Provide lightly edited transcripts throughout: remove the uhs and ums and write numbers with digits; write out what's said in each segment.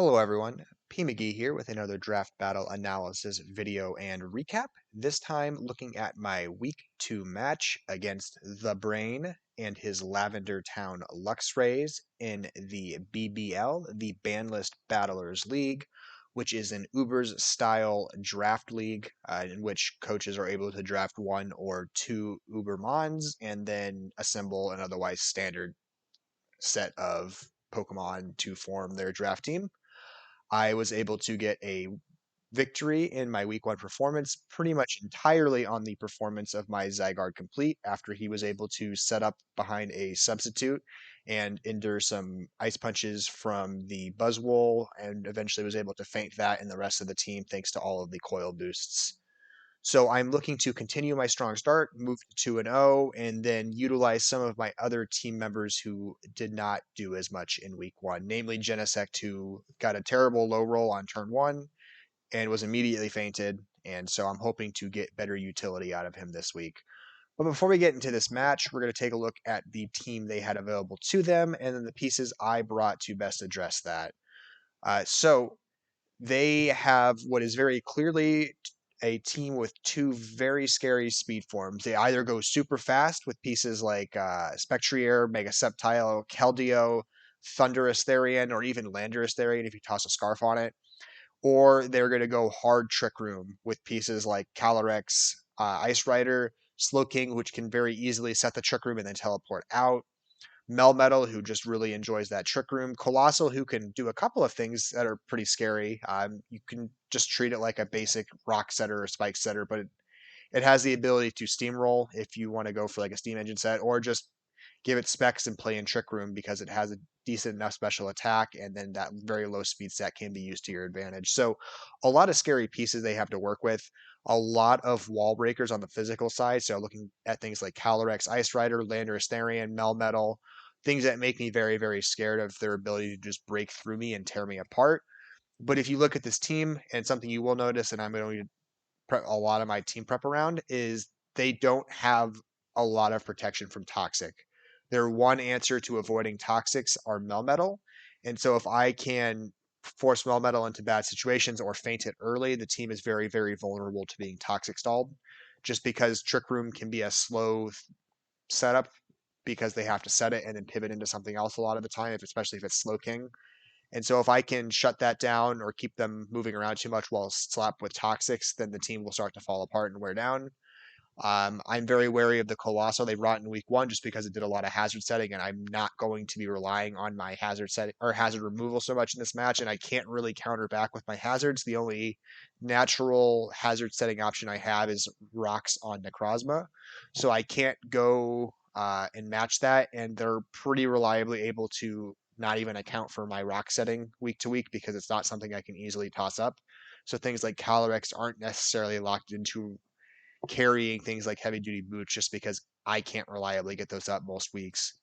Hello everyone, McGee here with another draft battle analysis video and recap. This time looking at my week 2 match against TheBrain and his Lavender Town Luxrays in the BBL, the Banlist Battlers League, which is an Uber's style draft league in which coaches are able to draft one or two Ubermons and then assemble an otherwise standard set of Pokemon to form their draft team. I was able to get a victory in my week 1 performance pretty much entirely on the performance of my Zygarde Complete after he was able to set up behind a substitute and endure some ice punches from the Buzzwole and eventually was able to feint that and the rest of the team thanks to all of the coil boosts. So I'm looking to continue my strong start, move to 2-0, and then utilize some of my other team members who did not do as much in week 1, namely Genesect, who got a terrible low roll on turn 1 and was immediately fainted. And so I'm hoping to get better utility out of him this week. But before we get into this match, we're going to take a look at the team they had available to them and then the pieces I brought to best address that. So they have what is very clearly a team with two very scary speed forms. They either go super fast with pieces like Spectrier, Mega Sceptile, Keldeo, Thunderous Therian, or even Landorus Therian if you toss a scarf on it, or they're going to go hard Trick Room with pieces like Calyrex, Ice Rider, Slowking, which can very easily set the Trick Room and then teleport out. Melmetal, who just really enjoys that Trick Room. Colossal, who can do a couple of things that are pretty scary. You can just treat it like a basic rock setter or spike setter, but it has the ability to steamroll if you want to go for like a steam engine set, or just give it specs and play in Trick Room because it has a decent enough special attack, and then that very low speed set can be used to your advantage. So a lot of scary pieces they have to work with. A lot of wall breakers on the physical side. So looking at things like Calyrex, Ice Rider, Landorus Therian, Melmetal, things that make me very, very scared of their ability to just break through me and tear me apart. But if you look at this team, and something you will notice, and I'm going to prep a lot of my team prep around, is they don't have a lot of protection from toxic. Their one answer to avoiding toxics are Melmetal. And so if I can force Melmetal into bad situations or feint it early, the team is very, very vulnerable to being toxic stalled. Just because Trick Room can be a slow setup because they have to set it and then pivot into something else a lot of the time, especially if it's Slowking. And so if I can shut that down or keep them moving around too much while slapped with toxics, then the team will start to fall apart and wear down. I'm very wary of the Colossal they brought in week 1 just because it did a lot of hazard setting, and I'm not going to be relying on my hazard setting or hazard removal so much in this match, and I can't really counter back with my hazards. The only natural hazard setting option I have is rocks on Necrozma, so I can't go and match that, and they're pretty reliably able to not even account for my rock setting week to week because it's not something I can easily toss up. So things like Calyrex aren't necessarily locked into carrying things like heavy duty boots just because I can't reliably get those up most weeks.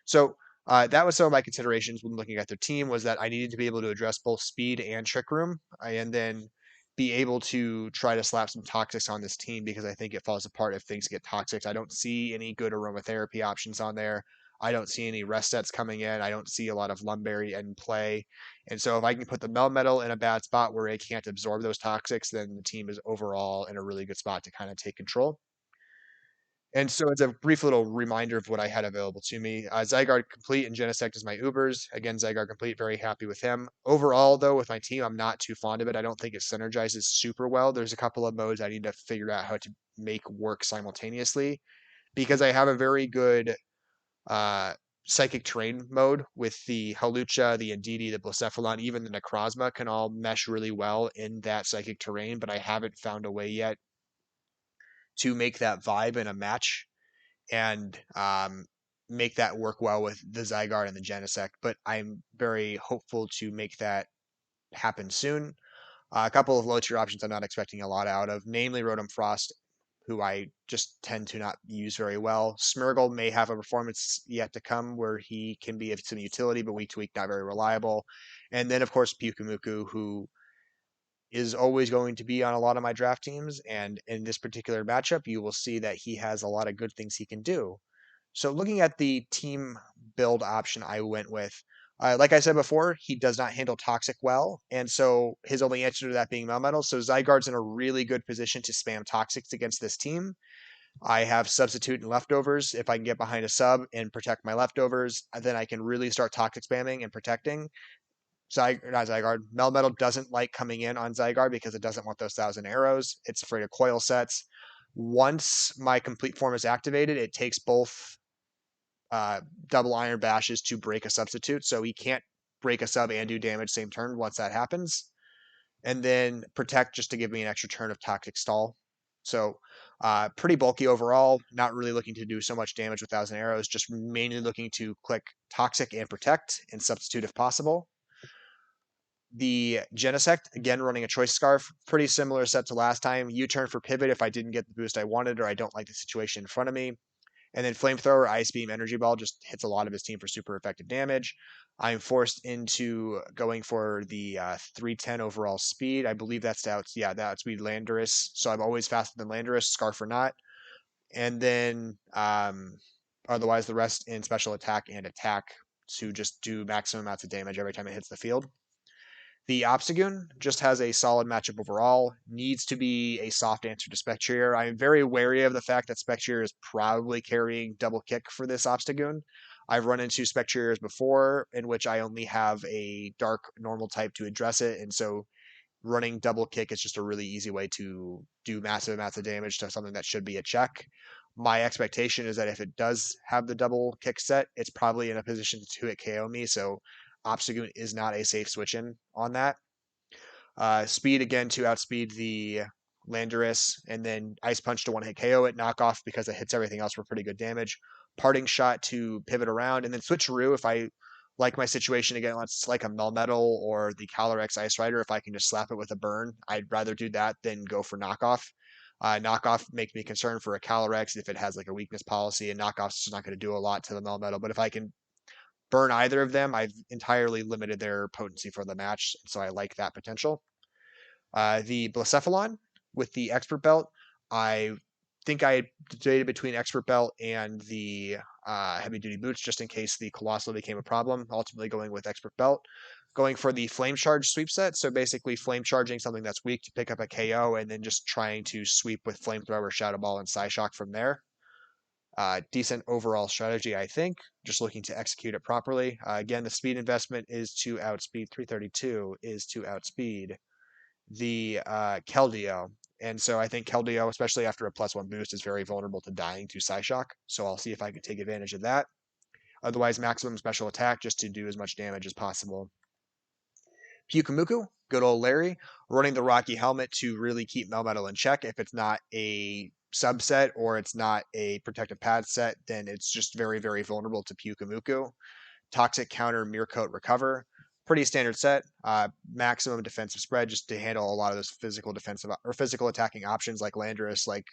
So that was some of my considerations when looking at their team, was that I needed to be able to address both speed and Trick Room and then be able to try to slap some toxics on this team because I think it falls apart if things get toxic. I don't see any good aromatherapy options on there. I don't see any rest sets coming in. I don't see a lot of Lumberry in play. And so if I can put the Melmetal in a bad spot where it can't absorb those toxics, then the team is overall in a really good spot to kind of take control. And so it's a brief little reminder of what I had available to me. Zygarde Complete and Genesect is my Ubers. Again, Zygarde Complete, very happy with him. Overall, though, with my team, I'm not too fond of it. I don't think it synergizes super well. There's a couple of modes I need to figure out how to make work simultaneously because I have a very good uh, psychic terrain mode with the Halucha, the Indeedee, the Blacephalon, even the Necrozma can all mesh really well in that psychic terrain, but I haven't found a way yet to make that vibe in a match and make that work well with the Zygarde and the Genesect. But I'm very hopeful to make that happen soon. A couple of low tier options I'm not expecting a lot out of, namely Rotom Frost, who I just tend to not use very well. Smeargle may have a performance yet to come where he can be of some utility, but week to week not very reliable. And then, of course, Pyukumuku, who is always going to be on a lot of my draft teams. And in this particular matchup, you will see that he has a lot of good things he can do. So looking at the team build option I went with, Like I said before, he does not handle toxic well, and so his only answer to that being Melmetal. So Zygarde's in a really good position to spam toxics against this team. I have substitute and leftovers. If I can get behind a sub and protect my leftovers, then I can really start toxic spamming and protecting. Not Zygarde. Melmetal doesn't like coming in on Zygarde because it doesn't want those 1,000 arrows. It's afraid of coil sets. Once my complete form is activated, it takes both double iron bashes to break a substitute, so he can't break a sub and do damage same turn once that happens. And then protect just to give me an extra turn of toxic stall. So pretty bulky overall. Not really looking to do so much damage with 1,000 arrows. Just mainly looking to click toxic and protect and substitute if possible. The Genesect, again, running a Choice Scarf, pretty similar set to last time. U-turn for pivot if I didn't get the boost I wanted or I don't like the situation in front of me. And then Flamethrower, Ice Beam, Energy Ball just hits a lot of his team for super effective damage. I'm forced into going for the 310 overall speed. I believe that's yeah, that outspeed Landorus. So I'm always faster than Landorus, Scarf or not. And then otherwise the rest in special attack and attack to just do maximum amounts of damage every time it hits the field. The Obstagoon just has a solid matchup overall, needs to be a soft answer to Spectrier. I'm very wary of the fact that Spectrier is probably carrying double kick for this Obstagoon. I've run into Spectriers before in which I only have a dark normal type to address it, and so running double kick is just a really easy way to do massive amounts of damage to something that should be a check. My expectation is that if it does have the double kick set, it's probably in a position to hit KO me, so Obstagoon is not a safe switch in on that. Speed again to outspeed the Landorus, and then Ice Punch to one hit KO it, knock off because it hits everything else for pretty good damage. Parting Shot to pivot around, and then Switcheroo if I like my situation again, let's like a Melmetal or the Calyrex Ice Rider, if I can just slap it with a burn, I'd rather do that than go for knockoff. Knockoff makes me concerned for a Calyrex if it has like a weakness policy, and knockoff's just not going to do a lot to the Melmetal. But if I can burn either of them, I've entirely limited their potency for the match, so I like that potential. The Blacephalon with the Expert Belt, I think I debated between Expert Belt and the Heavy Duty Boots just in case the Colossal became a problem, ultimately going with Expert Belt. Going for the Flame Charge sweep set, so basically flame charging something that's weak to pick up a KO and then just trying to sweep with Flamethrower, Shadow Ball, and Psyshock from there. Decent overall strategy, I think. Just looking to execute it properly. Again, the speed investment is to outspeed 332, is to outspeed the Keldeo. And so I think Keldeo, especially after a +1 boost, is very vulnerable to dying to Psyshock. So I'll see if I can take advantage of that. Otherwise, maximum special attack just to do as much damage as possible. Pyukumuku, good old Larry, running the Rocky Helmet to really keep Melmetal in check. If it's not a subset or it's not a protective pad set, then it's just very, very vulnerable to Pyukumuku. Toxic Counter, Mirror Coat, Recover. Pretty standard set. Maximum defensive spread just to handle a lot of those physical defensive or physical attacking options like Landorus, like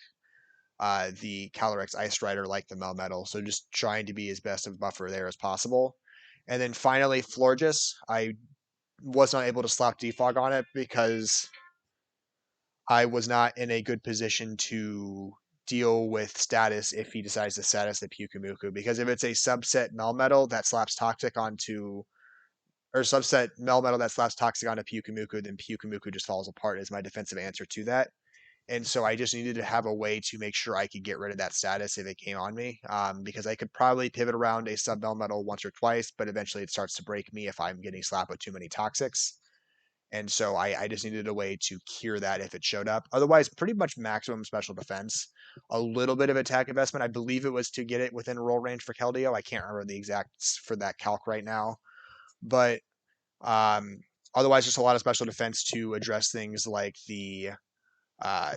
the Calyrex Ice Rider, like the Melmetal. So just trying to be as best of a buffer there as possible. And then finally, Florges. I was not able to slap defog on it because I was not in a good position to deal with status if he decides to status the Pyukumuku. Because if it's a subset Melmetal that slaps Toxic onto, or subset Melmetal that slaps Toxic onto Pyukumuku, then Pyukumuku just falls apart as my defensive answer to that. And so I just needed to have a way to make sure I could get rid of that status if it came on me, because I could probably pivot around a sub Melmetal once or twice, but eventually it starts to break me if I'm getting slapped with too many Toxics. And so I just needed a way to cure that if it showed up. Otherwise, pretty much maximum special defense. A little bit of attack investment. I believe it was to get it within roll range for Keldeo. I can't remember the exacts for that calc right now. But otherwise, just a lot of special defense to address things like the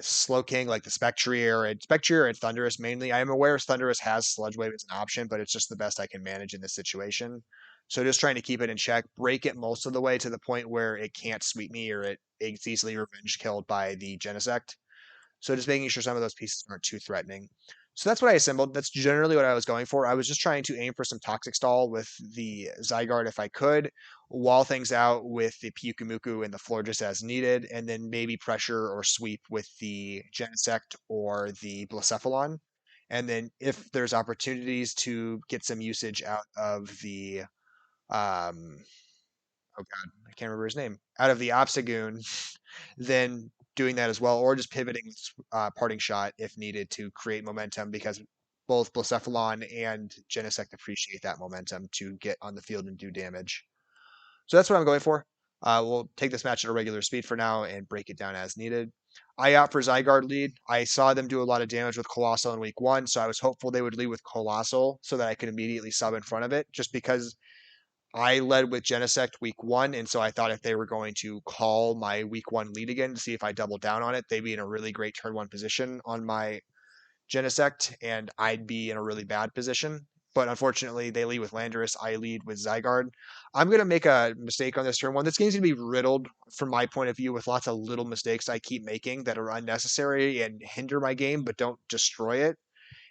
Slowking, like the Spectrier and Thundurus mainly. I am aware Thundurus has Sludge Wave as an option, but it's just the best I can manage in this situation. So just trying to keep it in check, break it most of the way to the point where it can't sweep me or it's easily revenge killed by the Genesect. So just making sure some of those pieces aren't too threatening. So that's what I assembled. That's generally what I was going for. I was just trying to aim for some Toxic Stall with the Zygarde if I could, wall things out with the Pyukumuku and the Florges as needed, and then maybe pressure or sweep with the Genesect or the Blacephalon. And then if there's opportunities to get some usage out of the um, oh god, I can't remember his name, out of the Obstagoon, then doing that as well, or just pivoting parting shot if needed to create momentum because both Blacephalon and Genesect appreciate that momentum to get on the field and do damage. So that's what I'm going for. We'll take this match at a regular speed for now and break it down as needed. I opt for Zygarde lead. I saw them do a lot of damage with Colossal in week one, so I was hopeful they would lead with Colossal so that I could immediately sub in front of it, just because I led with Genesect week one, and so I thought if they were going to call my week one lead again to see if I doubled down on it, they'd be in a really great turn one position on my Genesect, and I'd be in a really bad position. But unfortunately, they lead with Landorus. I lead with Zygarde. I'm going to make a mistake on this turn one. This game's going to be riddled, from my point of view, with lots of little mistakes I keep making that are unnecessary and hinder my game, but don't destroy it.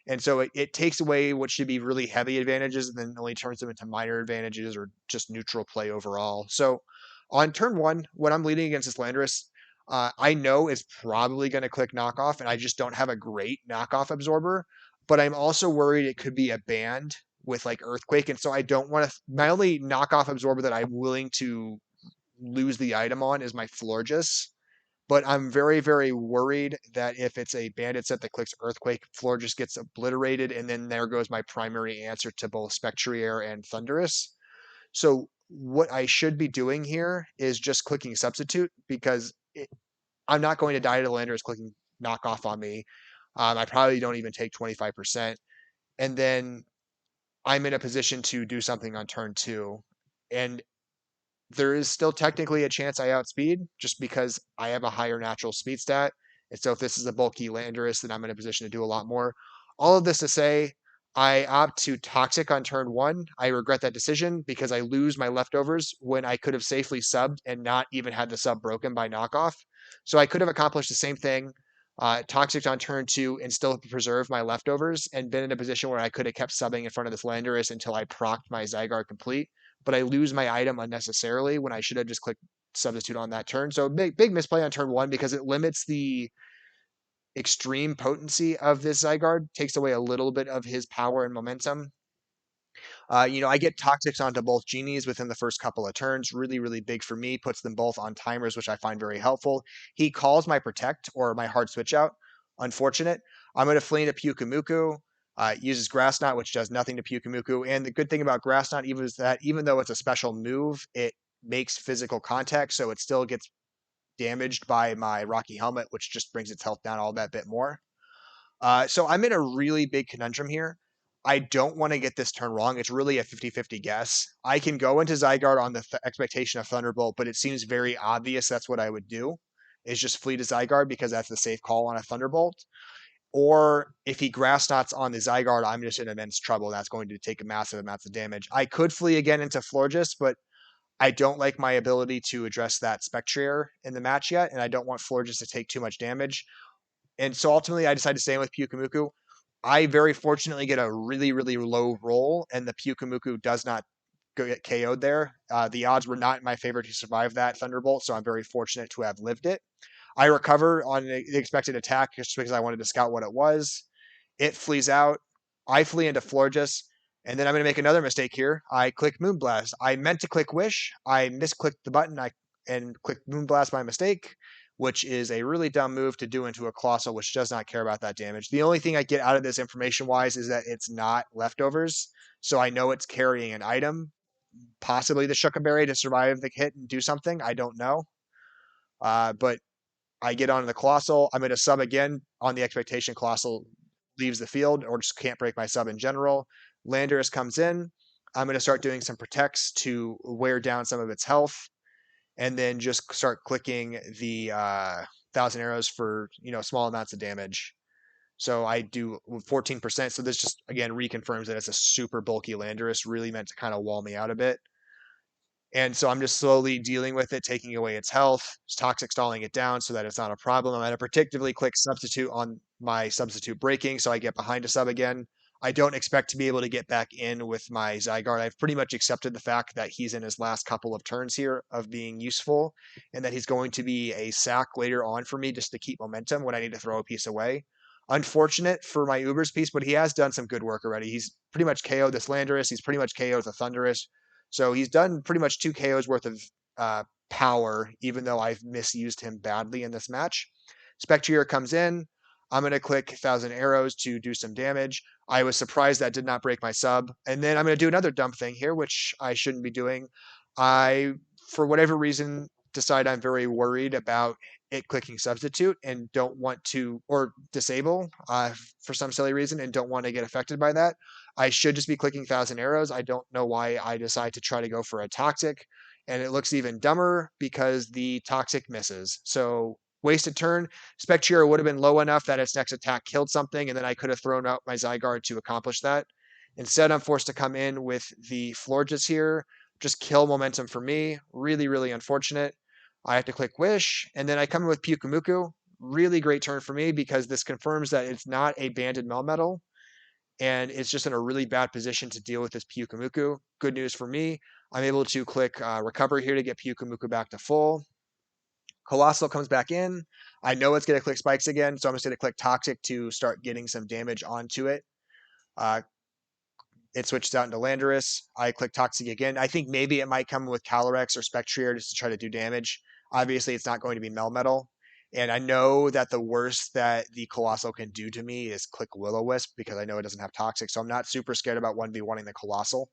And so it takes away what should be really heavy advantages and then only turns them into minor advantages or just neutral play overall. So on turn one, when I'm leading against this Landorus, I know it's probably going to click knockoff, and I just don't have a great knockoff absorber. But I'm also worried it could be a band with like Earthquake, and so I don't want to. My only knockoff absorber that I'm willing to lose the item on is my Florges, but I'm very, very worried that if it's a bandit set that clicks Earthquake, Floor just gets obliterated, and then there goes my primary answer to both Spectrier and Thundurus. So what I should be doing here is just clicking Substitute because I'm not going to die to the Landorus clicking Knockoff on me. I probably don't even take 25%. And then I'm in a position to do something on turn two. And there is still technically a chance I outspeed just because I have a higher natural speed stat. And so if this is a bulky Landorus, then I'm in a position to do a lot more. All of this to say, I opt to Toxic on turn one. I regret that decision because I lose my leftovers when I could have safely subbed and not even had the sub broken by knockoff. So I could have accomplished the same thing, Toxic on turn two, and still preserved my leftovers and been in a position where I could have kept subbing in front of this Landorus until I procced my Zygarde complete, but I lose my item unnecessarily when I should have just clicked substitute on that turn. So big misplay on turn one because it limits the extreme potency of this Zygarde, takes away a little bit of his power and momentum. I get Toxics onto both Genies within the first couple of turns. Really, really big for me. Puts them both on timers, which I find very helpful. He calls my Protect or my hard switch out. Unfortunate. I'm going to flee into Pyukumuku. Uses Grass Knot, which does nothing to Pyukumuku. And the good thing about Grass Knot even is that even though it's a special move, it makes physical contact, so it still gets damaged by my Rocky Helmet, which just brings its health down all that bit more. So I'm in a really big conundrum here. I don't want to get this turn wrong. It's really a 50-50 guess. I can go into Zygarde on the expectation of Thunderbolt, but it seems very obvious that's what I would do, is just flee to Zygarde because that's the safe call on a Thunderbolt. Or if he Grass Knots on the Zygarde, I'm just in immense trouble. That's going to take a massive amounts of damage. I could flee again into Florges, but I don't like my ability to address that Spectrier in the match yet, and I don't want Florges to take too much damage. And so ultimately, I decided to stay with Pyukumuku. I very fortunately get a really, really low roll, and the Pyukumuku does not get KO'd there. The odds were not in my favor to survive that Thunderbolt, so I'm very fortunate to have lived it. I recover on the expected attack just because I wanted to scout what it was. It flees out. I flee into Florges, and then I'm going to make another mistake here. I click Moonblast. I meant to click Wish. I misclicked the button and clicked Moonblast by mistake, which is a really dumb move to do into a Colossal, which does not care about that damage. The only thing I get out of this information-wise is that it's not leftovers, so I know it's carrying an item, possibly the Shuckaberry to survive the hit and do something. I don't know. But I get on the Colossal. I'm going to sub again on the expectation Colossal leaves the field or just can't break my sub in general. Landorus comes in. I'm going to start doing some protects to wear down some of its health, and then just start clicking the Thousand Arrows for small amounts of damage. So I do 14%. So this just again reconfirms that it's a super bulky Landorus, really meant to kind of wall me out a bit. And so I'm just slowly dealing with it, taking away its health, toxic stalling it down so that it's not a problem. I'm going to particularly click substitute on my substitute breaking so I get behind a sub again. I don't expect to be able to get back in with my Zygarde. I've pretty much accepted the fact that he's in his last couple of turns here of being useful and that he's going to be a sack later on for me just to keep momentum when I need to throw a piece away. Unfortunate for my Uber's piece, but he has done some good work already. He's pretty much KO'd this Landorus. He's pretty much KO'd the Thundurus. So he's done pretty much 2 KOs worth of power, even though I've misused him badly in this match. Spectrier comes in. I'm going to click 1,000 Arrows to do some damage. I was surprised that did not break my sub. And then I'm going to do another dumb thing here, which I shouldn't be doing. I, for whatever reason, decide I'm very worried about it clicking substitute and don't want to, or disable for some silly reason and don't want to get affected by that. I should just be clicking 1,000 Arrows. I don't know why I decide to try to go for a Toxic. And it looks even dumber because the Toxic misses. So wasted turn. Spectrier would have been low enough that its next attack killed something, and then I could have thrown out my Zygarde to accomplish that. Instead, I'm forced to come in with the Florges here, just kill momentum for me. Really, really unfortunate. I have to click Wish, and then I come in with Pyukumuku. Really great turn for me because this confirms that it's not a banded Melmetal, and it's just in a really bad position to deal with this Pyukumuku. Good news for me. I'm able to click Recover here to get Pyukumuku back to full. Colossal comes back in. I know it's going to click Spikes again, so I'm just going to click Toxic to start getting some damage onto it. It switches out into Landorus. I click Toxic again. I think maybe it might come with Calyrex or Spectrier just to try to do damage. Obviously, it's not going to be Melmetal. And I know that the worst that the Colossal can do to me is click Will-O-Wisp because I know it doesn't have Toxic. So I'm not super scared about 1v1ing the Colossal.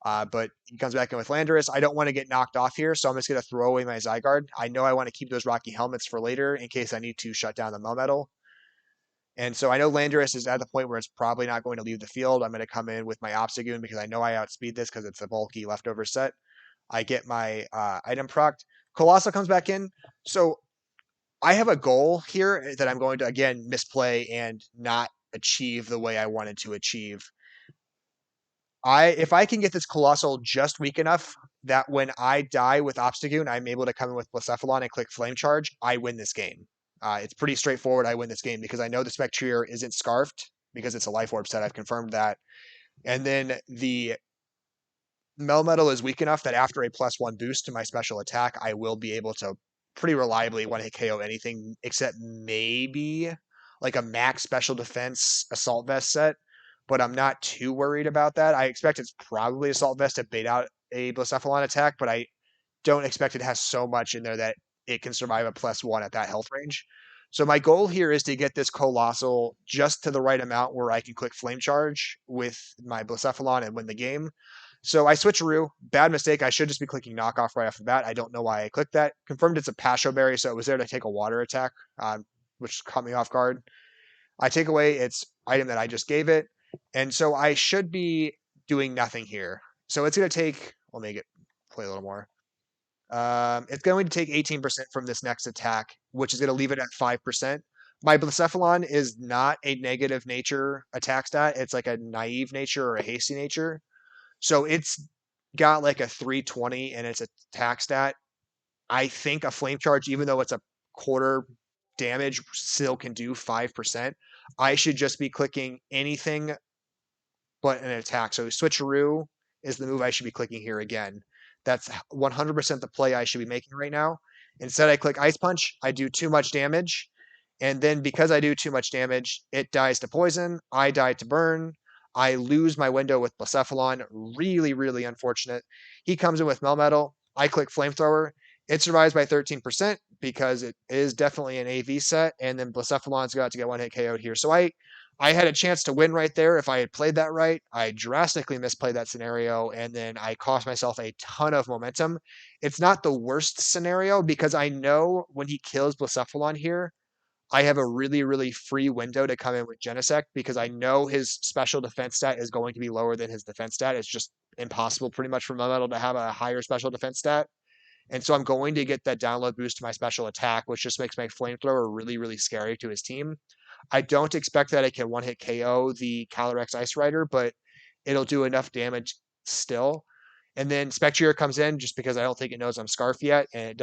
But he comes back in with Landorus. I don't want to get knocked off here, so I'm just going to throw away my Zygarde. I know I want to keep those Rocky Helmets for later in case I need to shut down the Melmetal. And so I know Landorus is at the point where it's probably not going to leave the field. I'm going to come in with my Obstagoon because I know I outspeed this because it's a bulky leftover set. I get my item procced. Colossal comes back in. So I have a goal here that I'm going to, again, misplay and not achieve the way I wanted to achieve. If I can get this Colossal just weak enough that when I die with Obstagoon, I'm able to come in with Blacephalon and click Flame Charge, I win this game. It's pretty straightforward. I win this game because I know the Spectrier isn't Scarfed because it's a Life Orb set. I've confirmed that. And then the Melmetal is weak enough that after a +1 boost to my special attack, I will be able to pretty reliably one-hit KO anything except maybe like a max special defense Assault Vest set. But I'm not too worried about that. I expect it's probably Assault Vest to bait out a Blacephalon attack, but I don't expect it has so much in there that it can survive a +1 at that health range. So my goal here is to get this Colossal just to the right amount where I can click Flame Charge with my Blacephalon and win the game. So I switcheroo. Bad mistake. I should just be clicking Knockoff right off the bat. I don't know why I clicked that. Confirmed it's a Pasho Berry, so it was there to take a water attack, which caught me off guard. I take away its item that I just gave it, and so I should be doing nothing here. So it's going to take, I'll make it play a little more. It's going to take 18% from this next attack, which is going to leave it at 5%. My Blacephalon is not a negative nature attack stat. It's like a naive nature or a hasty nature. So it's got like a 320 in its attack stat. I think a Flame Charge, even though it's a quarter damage, still can do 5%. I should just be clicking anything but an attack. So Switcheroo is the move I should be clicking here again. That's 100% the play I should be making right now. Instead, I click Ice Punch. I do too much damage. And then because I do too much damage, it dies to poison. I die to burn. I lose my window with Blacephalon. Really, really unfortunate. He comes in with Melmetal. I click Flamethrower. It survives by 13% because it is definitely an AV set. And then Blacephalon's got to get one hit KO'd here. So I had a chance to win right there if I had played that right. I drastically misplayed that scenario, and then I cost myself a ton of momentum. It's not the worst scenario because I know when he kills Blacephalon here, I have a really, really free window to come in with Genesect because I know his special defense stat is going to be lower than his defense stat. It's just impossible pretty much for Melmetal to have a higher special defense stat. And so I'm going to get that download boost to my special attack, which just makes my Flamethrower really, really scary to his team. I don't expect that it can one-hit KO the Calyrex Ice Rider, but it'll do enough damage still. And then Spectrier comes in just because I don't think it knows I'm Scarf yet, and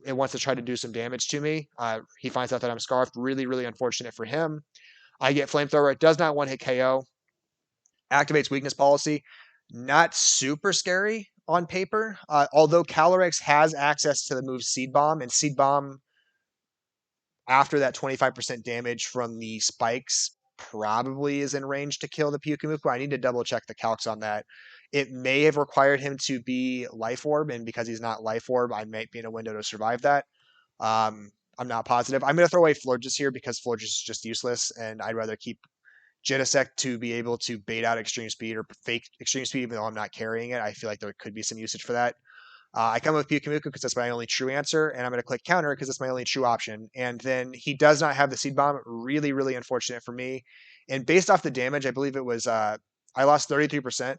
it wants to try to do some damage to me. He finds out that I'm Scarfed. Really, really unfortunate for him. I get Flamethrower. It does not one-hit KO. Activates Weakness Policy. Not super scary on paper, although Calyrex has access to the move Seed Bomb, and Seed Bomb after that 25% damage from the spikes probably is in range to kill the Pyukumuku. I need to double check the calcs on that. It may have required him to be Life Orb, and because he's not Life Orb, I might be in a window to survive that. I'm not positive. I'm going to throw away Florges here because Florges is just useless, and I'd rather keep Genesect to be able to bait out extreme speed or fake extreme speed, even though I'm not carrying it. I feel like there could be some usage for that. I come with Pyukumuku because that's my only true answer, and I'm going to click counter because that's my only true option. And then he does not have the seed bomb. Really, really unfortunate for me. And based off the damage, I believe it was I lost 33%,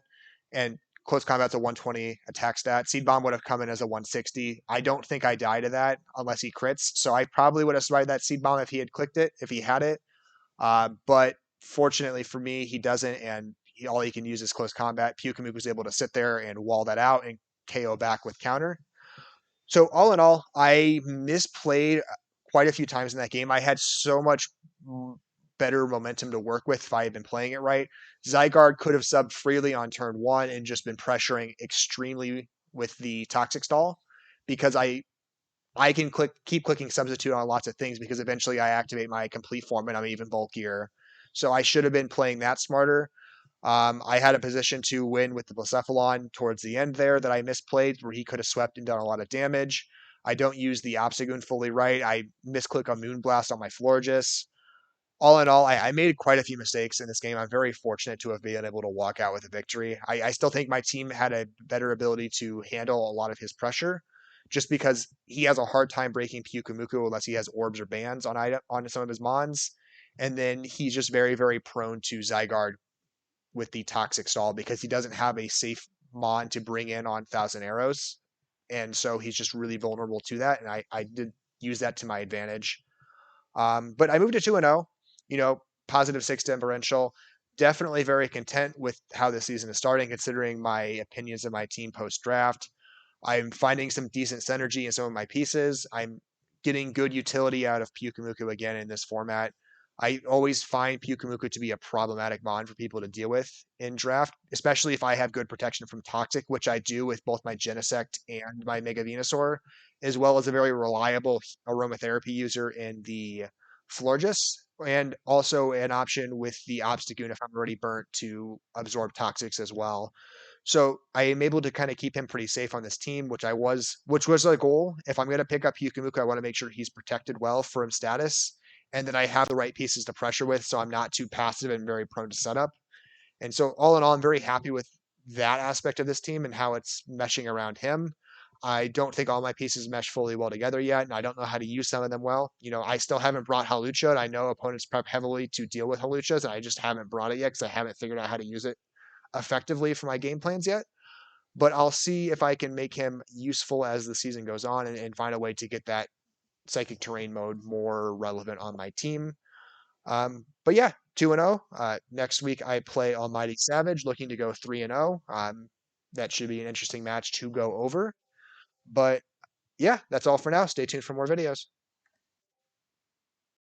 and close combat's a 120 attack stat. Seed bomb would have come in as a 160. I don't think I die to that unless he crits. So I probably would have survived that seed bomb if he had clicked it, if he had it. But fortunately for me, he doesn't, and all he can use is close combat. Pyukumuku was able to sit there and wall that out and KO back with counter. So all in all, I misplayed quite a few times in that game. I had so much better momentum to work with if I had been playing it right. Zygarde could have subbed freely on turn one and just been pressuring extremely with the Toxic Stall because I can keep clicking substitute on lots of things because eventually I activate my complete form and I'm even bulkier. So I should have been playing that smarter. I had a position to win with the Blacephalon towards the end there that I misplayed, where he could have swept and done a lot of damage. I don't use the Obstagoon fully right. I misclick on Moonblast on my Florges. All in all, I made quite a few mistakes in this game. I'm very fortunate to have been able to walk out with a victory. I still think my team had a better ability to handle a lot of his pressure, just because he has a hard time breaking Pyukumuku unless he has orbs or bands on some of his mons. And then he's just very, very prone to Zygarde with the Toxic Stall because he doesn't have a safe mon to bring in on Thousand Arrows. And so he's just really vulnerable to that. And I did use that to my advantage. But I moved to 2-0, positive six differential. Definitely very content with how the season is starting, considering my opinions of my team post draft. I'm finding some decent synergy in some of my pieces. I'm getting good utility out of Pyukumuku again in this format. I always find Pyukumuku to be a problematic mon for people to deal with in draft, especially if I have good protection from Toxic, which I do with both my Genesect and my Mega Venusaur, as well as a very reliable aromatherapy user in the Florges, and also an option with the Obstagoon if I'm already burnt to absorb Toxics as well. So I am able to kind of keep him pretty safe on this team, which was a goal. If I'm going to pick up Yukumuku, I want to make sure he's protected well for him status, and that I have the right pieces to pressure with, so I'm not too passive and very prone to setup. And so all in all, I'm very happy with that aspect of this team and how it's meshing around him. I don't think all my pieces mesh fully well together yet, and I don't know how to use some of them well. I still haven't brought Halucha, and I know opponents prep heavily to deal with Haluchas, and I just haven't brought it yet because I haven't figured out how to use it effectively for my game plans yet. But I'll see if I can make him useful as the season goes on and find a way to get that psychic terrain mode more relevant on my team. But yeah, 2-0. Next week I play Almighty Savage, looking to go 3-0. That should be an interesting match to go over. But yeah, that's all for now. Stay tuned for more videos.